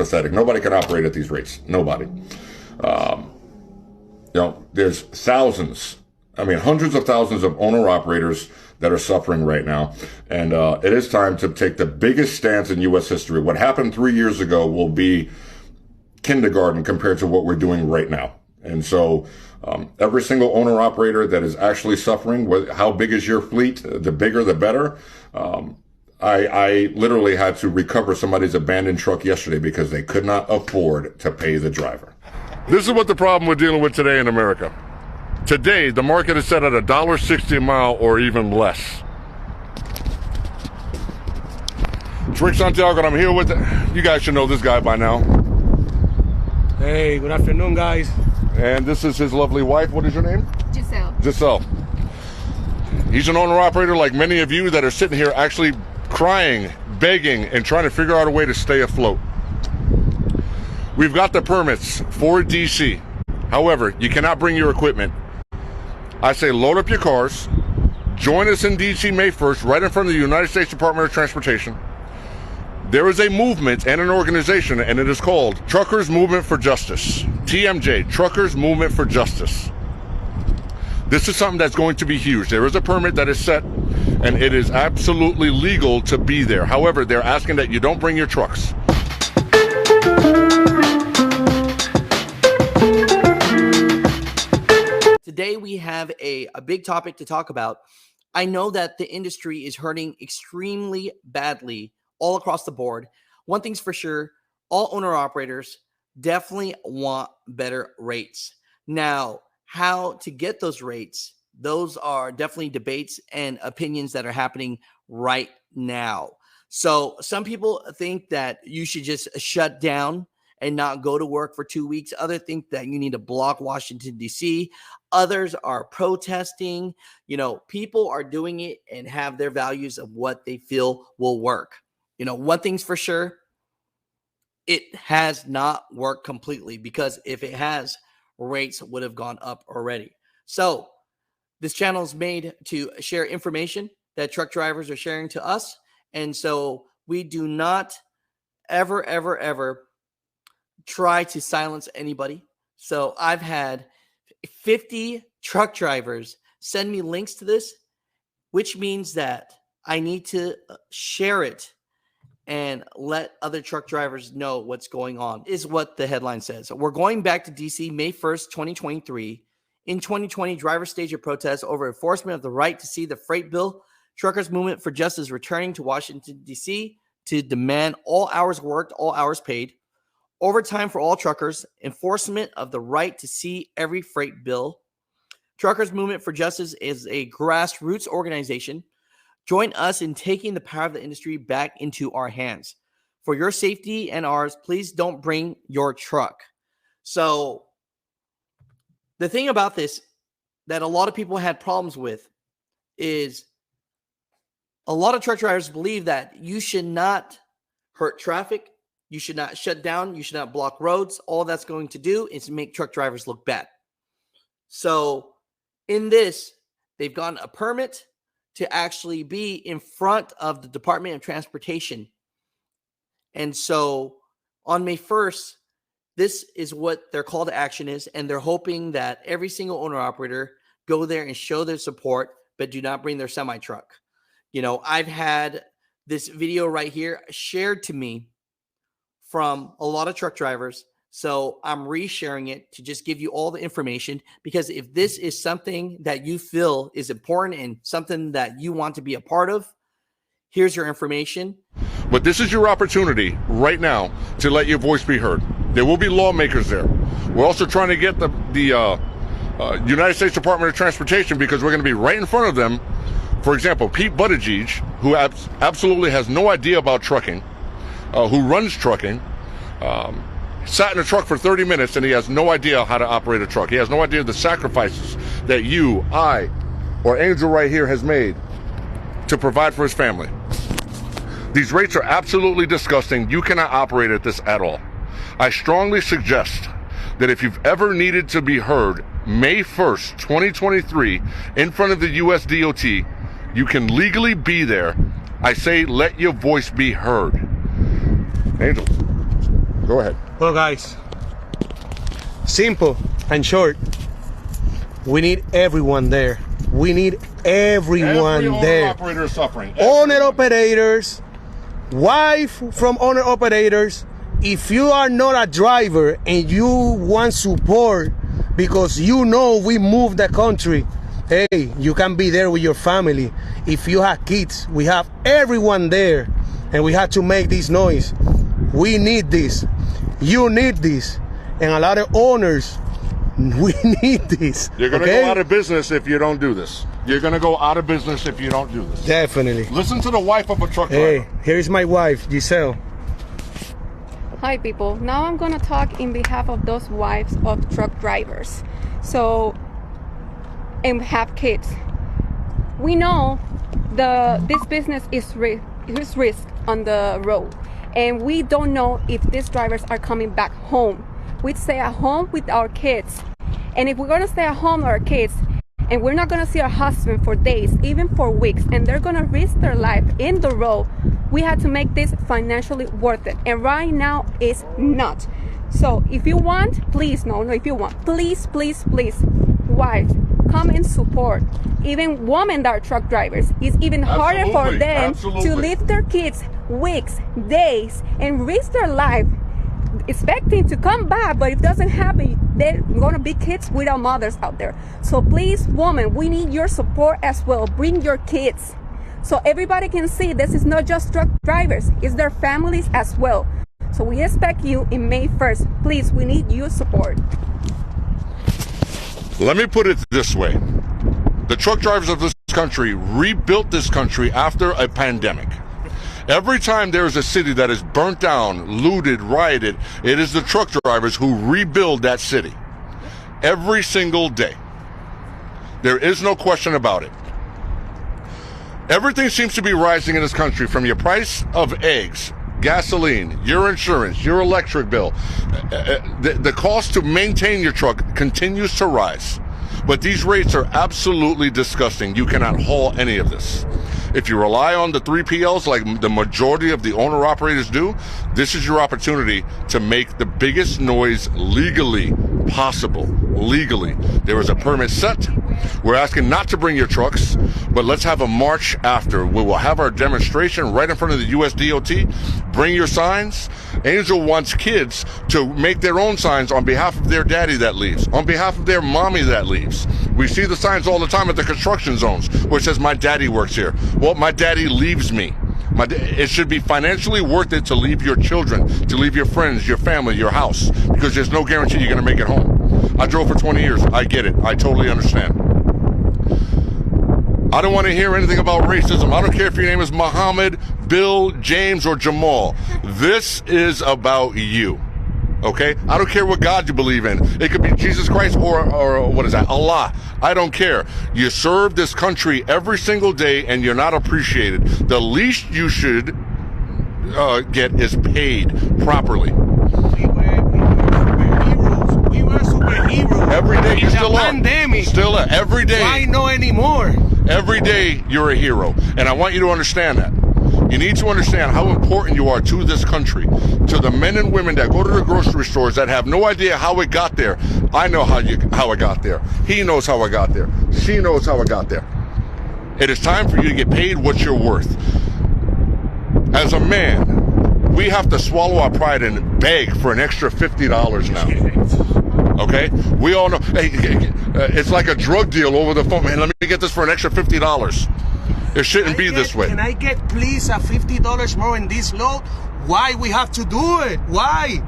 pathetic. Nobody can operate at these rates. Nobody. There's thousands, hundreds of thousands of owner-operators that are suffering right now. And it is time to take the biggest stance in U.S. history. What happened 3 years ago will be kindergarten compared to what we're doing right now. And so every single owner-operator that is actually suffering, how big is your fleet? The bigger, the better. I literally had to recover somebody's abandoned truck yesterday because they could not afford to pay the driver. This is what the problem we're dealing with today in America. Today, the market is set at $1.60 a mile or even less. It's Rick Santiago, and I'm here with, you guys should know this guy by now. Hey, good afternoon, guys. And this is his lovely wife. What is your name? Giselle. Giselle. He's an owner-operator like many of you that are sitting here actually crying, begging, and trying to figure out a way to stay afloat. We've got the permits for DC. However, you cannot bring your equipment. I say load up your cars, join us in DC May 1st, right in front of the United States Department of Transportation. There is a movement and an organization, and it is called Truckers Movement for Justice. TMJ, Truckers Movement for Justice. This is something that's going to be huge. There is a permit that is set, and it is absolutely legal to be there. However, they're asking that you don't bring your trucks. Today we have a big topic to talk about. I know that the industry is hurting extremely badly all across the board. One thing's for sure, all owner-operators definitely want better rates. Now, how to get those rates, those are definitely debates and opinions that are happening right now. So some people think that you should just shut down and not go to work for 2 weeks. Others think that you need to block Washington, D.C. Others are protesting. People are doing it and have their values of what they feel will work. One thing's for sure, it has not worked completely, because if it has, rates would have gone up already. So this channel is made to share information that truck drivers are sharing to us. And so we do not ever try to silence anybody. So I've had 50 truck drivers send me links to this, which means that I need to share it and let other truck drivers know what's going on, is what the headline says. We're going back to DC May 1st, 2023. In 2020, drivers staged a protest over enforcement of the right to see the freight bill. Truckers Movement for Justice returning to Washington, D.C. to demand all hours worked, all hours paid, overtime for all truckers, enforcement of the right to see every freight bill. Truckers Movement for Justice is a grassroots organization. Join us in taking the power of the industry back into our hands. For your safety and ours, please don't bring your truck. So the thing about this that a lot of people had problems with is a lot of truck drivers believe that you should not hurt traffic. You should not shut down. You should not block roads. All that's going to do is make truck drivers look bad. So in this, they've gotten a permit to actually be in front of the Department of Transportation. And so on May 1st, this is what their call to action is. And they're hoping that every single owner-operator go there and show their support, but do not bring their semi-truck. I've had this video right here shared to me from a lot of truck drivers. So I'm resharing it to just give you all the information, because if this is something that you feel is important and something that you want to be a part of, here's your information. But this is your opportunity right now to let your voice be heard. There will be lawmakers there. We're also trying to get the United States Department of Transportation, because we're going to be right in front of them. For example, Pete Buttigieg, who absolutely has no idea about trucking, who runs trucking, sat in a truck for 30 minutes and he has no idea how to operate a truck. He has no idea the sacrifices that you, I, or Angel right here has made to provide for his family. These rates are absolutely disgusting. You cannot operate at this at all. I strongly suggest that if you've ever needed to be heard, May 1st, 2023, in front of the US DOT, you can legally be there. I say let your voice be heard. Angel, go Go ahead. Well, guys, simple and short. We need everyone there. We need everyone Every there. owner-operator is suffering. Owner-operators, wife from owner-operators. If you are not a driver and you want support because you know we moved the country, hey, you can be there with your family. If you have kids, we have everyone there, and we have to make this noise. We need this. You need this. And a lot of owners, we need this. You're going to go out of business if you don't do this. You're going to go out of business if you don't do this. Definitely. Listen to the wife of a truck driver. Hey, here's my wife, Giselle. Hi people, now I'm gonna talk in behalf of those wives of truck drivers and have kids. We know this business is risk on the road, and we don't know if these drivers are coming back home. We stay at home with our kids, and if we're gonna stay at home with our kids and we're not gonna see our husband for days, even for weeks, and they're gonna risk their life in the road, we had to make this financially worth it, and right now it's not. So if you want, please, if you want, please, wives, come and support. Even women that are truck drivers, it's even harder for them to leave their kids weeks, days, and risk their life, expecting to come back, but if it doesn't happen, they're gonna be kids without mothers out there. So please, women, we need your support as well. Bring your kids, so everybody can see this is not just truck drivers, it's their families as well. So we expect you in May 1st. Please, we need your support. Let me put it this way. The truck drivers of this country rebuilt this country after a pandemic. Every time there is a city that is burnt down, looted, rioted, it is the truck drivers who rebuild that city. Every single day. There is no question about it. Everything seems to be rising in this country, from your price of eggs, gasoline, your insurance, your electric bill. The cost to maintain your truck continues to rise. But these rates are absolutely disgusting. You cannot haul any of this. If you rely on the 3PLs like the majority of the owner-operators do, this is your opportunity to make the biggest noise legally possible. Legally. There is a permit set. We're asking not to bring your trucks, but let's have a march after. We will have our demonstration right in front of the US DOT. Bring your signs. Angel wants kids to make their own signs on behalf of their daddy that leaves, on behalf of their mommy that leaves. We see the signs all the time at the construction zones where it says, my daddy works here. Well, my daddy leaves me. It should be financially worth it to leave your children, to leave your friends, your family, your house, because there's no guarantee you're going to make it home. I drove for 20 years. I get it. I totally understand. I don't want to hear anything about racism. I don't care if your name is Muhammad, Bill, James, or Jamal. This is about you. Okay? I don't care what God you believe in. It could be Jesus Christ or what is that? Allah. I don't care. You serve this country every single day and you're not appreciated. The least you should get is paid properly. We were superheroes. Every day you still are. Pandemic. Still are. Every day. Why no anymore? Every day you're a hero. And I want you to understand that. You need to understand how important you are to this country, to the men and women that go to the grocery stores that have no idea how it got there. I know how it got there. He knows how it got there. She knows how it got there. It is time for you to get paid what you're worth. As a man, we have to swallow our pride and beg for an extra $50 now. Okay? We all know, hey, it's like a drug deal over the phone. Man, let me get this for an extra $50. It shouldn't be this way. Can I get please a $50 more in this load? Why we have to do it? Why?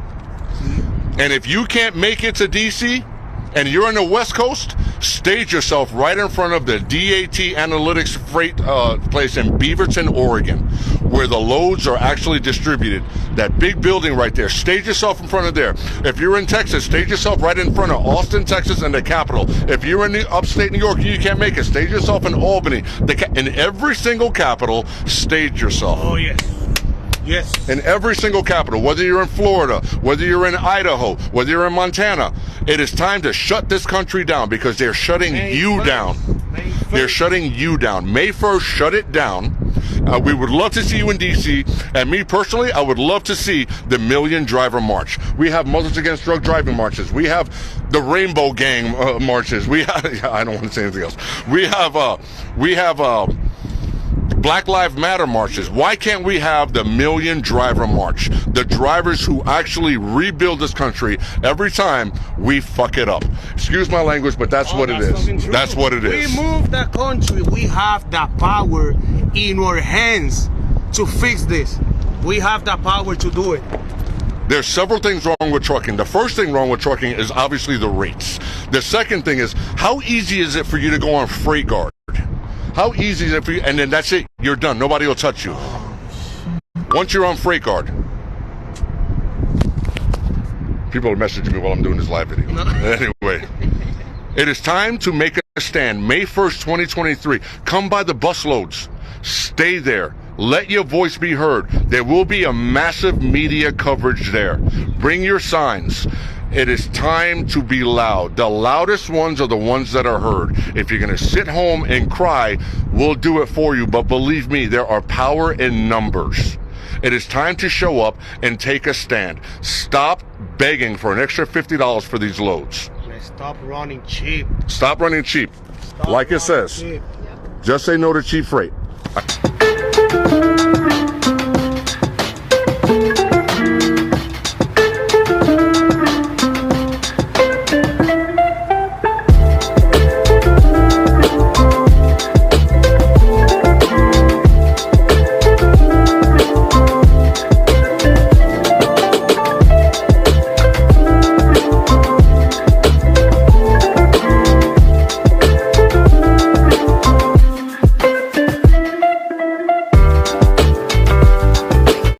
And if you can't make it to DC and you're in the West Coast, stage yourself right in front of the DAT Analytics freight place in Beaverton, Oregon, where the loads are actually distributed. That big building right there, stage yourself in front of there. If you're in Texas, stage yourself right in front of Austin, Texas, and the capital. If you're in the upstate New York and you can't make it, stage yourself in Albany. In every single capital, stage yourself. Oh, yes. Yes. In every single capital, whether you're in Florida, whether you're in Idaho, whether you're in Montana, it is time to shut this country down because they're shutting you down. They're shutting you down. May 1st, shut it down. We would love to see you in D.C. And me personally, I would love to see the Million Driver March. We have Mothers Against Drug Driving marches. We have the Rainbow Gang marches. We have, I don't want to say anything else. We have Black Lives Matter marches. Why can't we have the Million Driver March? The drivers who actually rebuild this country every time we fuck it up. Excuse my language, but that's what it is. That's what it is. We move the country. We have the power in our hands to fix this. We have the power to do it. There's several things wrong with trucking. The first thing wrong with trucking is obviously the rates. The second thing is, how easy is it for you to go on Freight Guard? How easy is it for you? And then that's it. You're done. Nobody will touch you. Once you're on Freight Guard. People are messaging me while I'm doing this live video. Anyway, it is time to make a stand. May 1st, 2023. Come by the busloads. Stay there. Let your voice be heard. There will be a massive media coverage there. Bring your signs. It is time to be loud. The loudest ones are the ones that are heard. If you're going to sit home and cry, we'll do it for you. But believe me, there are power in numbers. It is time to show up and take a stand. Stop begging for an extra $50 for these loads. Stop running cheap. Stop running cheap. Like it says. Just say no to cheap freight.